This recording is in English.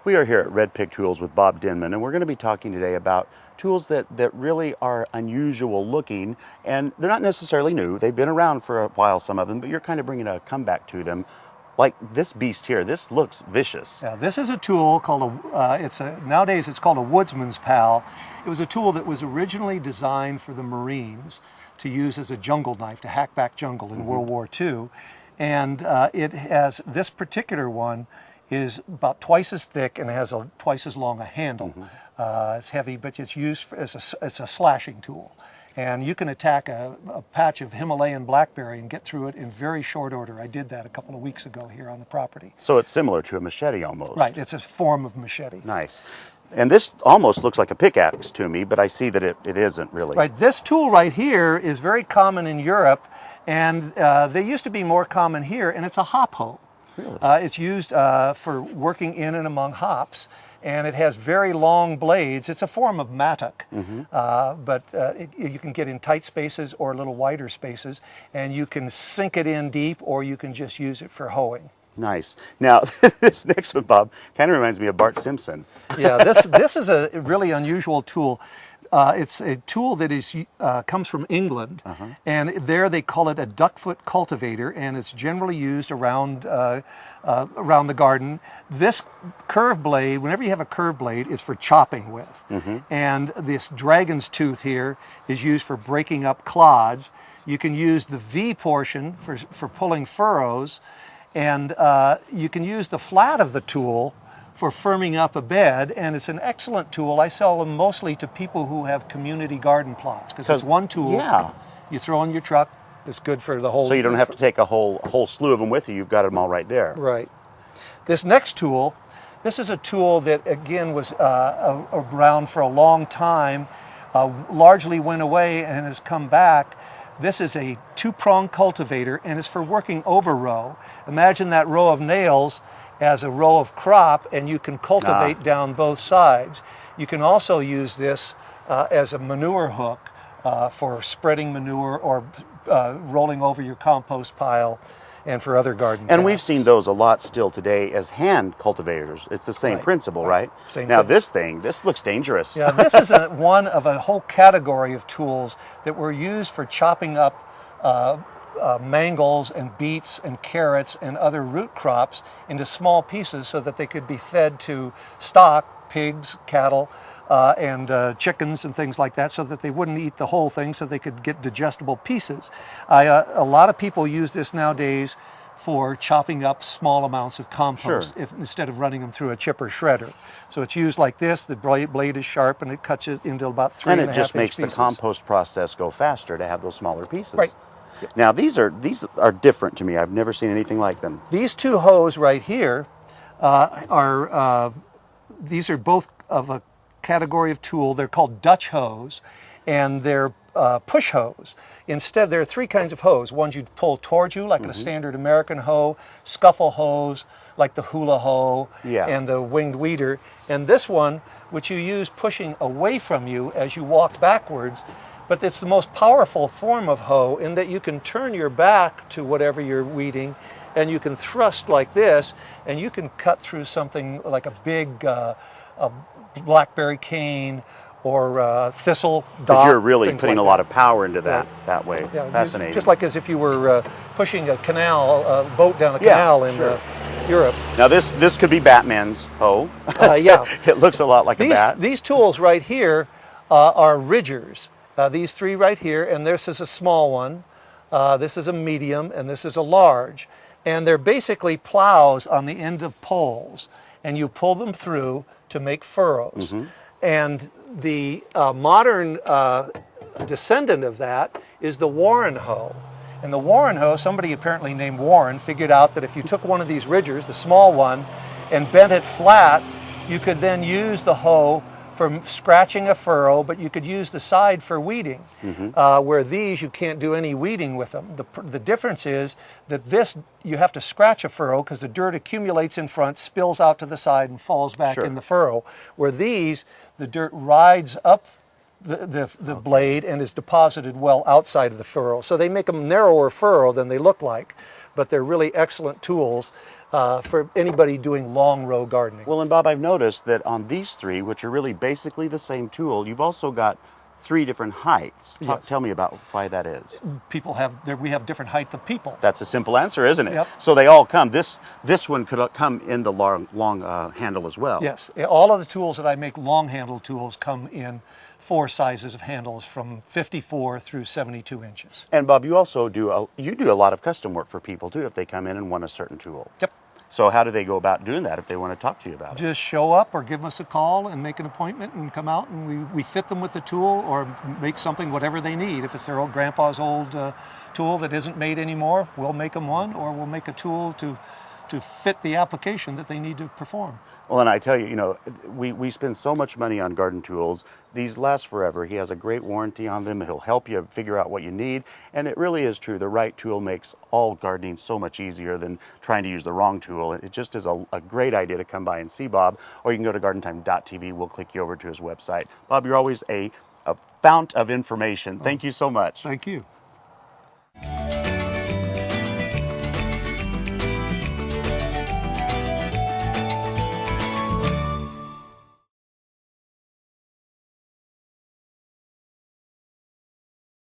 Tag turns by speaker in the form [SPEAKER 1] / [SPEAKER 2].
[SPEAKER 1] We are here at Red Pig Tools with Bob Denman, and we're going to be talking today about tools that really are unusual looking, and they're not necessarily new. They've been around for a while, some of them, but you're kind of bringing a comeback to them. Like this beast here, this looks vicious.
[SPEAKER 2] Yeah, this is a tool called nowadays it's called a woodsman's pal. It was a tool that was originally designed for the Marines to use as a jungle knife to hack back jungle in World War II, and it has this particular one is about twice as thick and has twice as long a handle. It's heavy, but it's used as a slashing tool. And you can attack a patch of Himalayan blackberry and get through it in very short order. I did that a couple of weeks ago here on the property.
[SPEAKER 1] So it's similar to a machete almost.
[SPEAKER 2] Right, it's a form of machete.
[SPEAKER 1] Nice. And this almost looks like a pickaxe to me, but I see that it isn't really.
[SPEAKER 2] Right, this tool right here is very common in Europe, and they used to be more common here, and it's a hop hoe.
[SPEAKER 1] Really?
[SPEAKER 2] It's used for working in and among hops, and it has very long blades. It's a form of mattock, but you can get in tight spaces or a little wider spaces, and you can sink it in deep, or you can just use it for hoeing.
[SPEAKER 1] Nice. Now, this next one, Bob, kind of reminds me of Bart Simpson.
[SPEAKER 2] Yeah, this is a really unusual tool. It's a tool that comes from England, and there they call it a duckfoot cultivator, and it's generally used around the garden. This curved blade, whenever you have a curved blade, is for chopping with, and this dragon's tooth here is used for breaking up clods. You can use the V portion for pulling furrows, and you can use the flat of the tool for firming up a bed, and it's an excellent tool. I sell them mostly to people who have community garden plots, because it's one tool you throw in your truck. It's good for the whole.
[SPEAKER 1] So you don't have to take a whole slew of them with you. You've got them all right there.
[SPEAKER 2] Right. This next tool, this is a tool that again was around for a long time, largely went away and has come back. This is a two-prong cultivator, and it's for working over row. Imagine that row of nails as a row of crop, and you can cultivate down both sides. You can also use this as a manure hook for spreading manure or rolling over your compost pile, and for other garden tasks.
[SPEAKER 1] And we've seen those a lot still today as hand cultivators. It's the same principle, right?
[SPEAKER 2] Same
[SPEAKER 1] now
[SPEAKER 2] thing.
[SPEAKER 1] This looks dangerous.
[SPEAKER 2] Yeah, this is one of a whole category of tools that were used for chopping up mangels and beets and carrots and other root crops into small pieces so that they could be fed to stock, pigs, cattle, and chickens and things like that, so that they wouldn't eat the whole thing, so they could get digestible pieces. A lot of people use this nowadays for chopping up small amounts of compost instead of running them through a chipper shredder. So it's used like this. The blade is sharp, and it cuts it into about 3.5 inch pieces.
[SPEAKER 1] And it just makes the compost process go faster to have those smaller pieces.
[SPEAKER 2] Right.
[SPEAKER 1] Now these are different to me. I've never seen anything like them.
[SPEAKER 2] These two hoes right here these are both of a category of tool. They're called Dutch hoes, and they're push hoes. Instead, there are three kinds of hoes. Ones you'd pull towards you, like a standard American hoe, scuffle hoes, like the hula hoe, and the winged weeder. And this one, which you use pushing away from you as you walk backwards, but it's the most powerful form of hoe in that you can turn your back to whatever you're weeding, and you can thrust like this, and you can cut through something like a big blackberry cane or thistle dot.
[SPEAKER 1] But you're really putting
[SPEAKER 2] like
[SPEAKER 1] a lot of power into that way.
[SPEAKER 2] Yeah,
[SPEAKER 1] fascinating.
[SPEAKER 2] Just like as if you were pushing a boat down a canal in Europe.
[SPEAKER 1] Now this could be Batman's hoe.
[SPEAKER 2] Yeah.
[SPEAKER 1] It looks a lot like a bat.
[SPEAKER 2] These tools right here are ridgers. These three right here, and this is a small one, this is a medium, and this is a large. And they're basically plows on the end of poles, and you pull them through to make furrows. And the modern descendant of that is the Warren hoe. And the Warren hoe, somebody apparently named Warren, figured out that if you took one of these ridgers, the small one, and bent it flat, you could then use the hoe for scratching a furrow, but you could use the side for weeding. Where these, you can't do any weeding with them. The difference is that this, you have to scratch a furrow because the dirt accumulates in front, spills out to the side, and falls back in the furrow. Where these, the dirt rides up the blade and is deposited well outside of the furrow. So they make a narrower furrow than they look like, but they're really excellent tools. for anybody doing long row gardening.
[SPEAKER 1] Well, and Bob, I've noticed that on these three, which are really basically the same tool, you've also got three different heights.
[SPEAKER 2] Yes.
[SPEAKER 1] Tell me about why that is.
[SPEAKER 2] We have different height of people.
[SPEAKER 1] That's a simple answer, isn't it?
[SPEAKER 2] Yep.
[SPEAKER 1] So they all come. This one could come in the long handle as well.
[SPEAKER 2] Yes, all of the tools that I make, long handle tools, come in 4 sizes of handles from 54 through 72 inches.
[SPEAKER 1] And Bob, you also do a lot of custom work for people too if they come in and want a certain tool.
[SPEAKER 2] Yep.
[SPEAKER 1] So how do they go about doing that if they want to talk to you about it?
[SPEAKER 2] Just show up or give us a call and make an appointment and come out, and we fit them with the tool or make something whatever they need. If it's their old grandpa's old tool that isn't made anymore, we'll make them one, or we'll make a tool to fit the application that they need to perform.
[SPEAKER 1] Well, and I tell you, we spend so much money on garden tools. These last forever. He has a great warranty on them. He'll help you figure out what you need. And it really is true. The right tool makes all gardening so much easier than trying to use the wrong tool. It just is a great idea to come by and see Bob. Or you can go to gardentime.tv. We'll click you over to his website. Bob, you're always a fount of information. Thank you so much.
[SPEAKER 2] Thank you.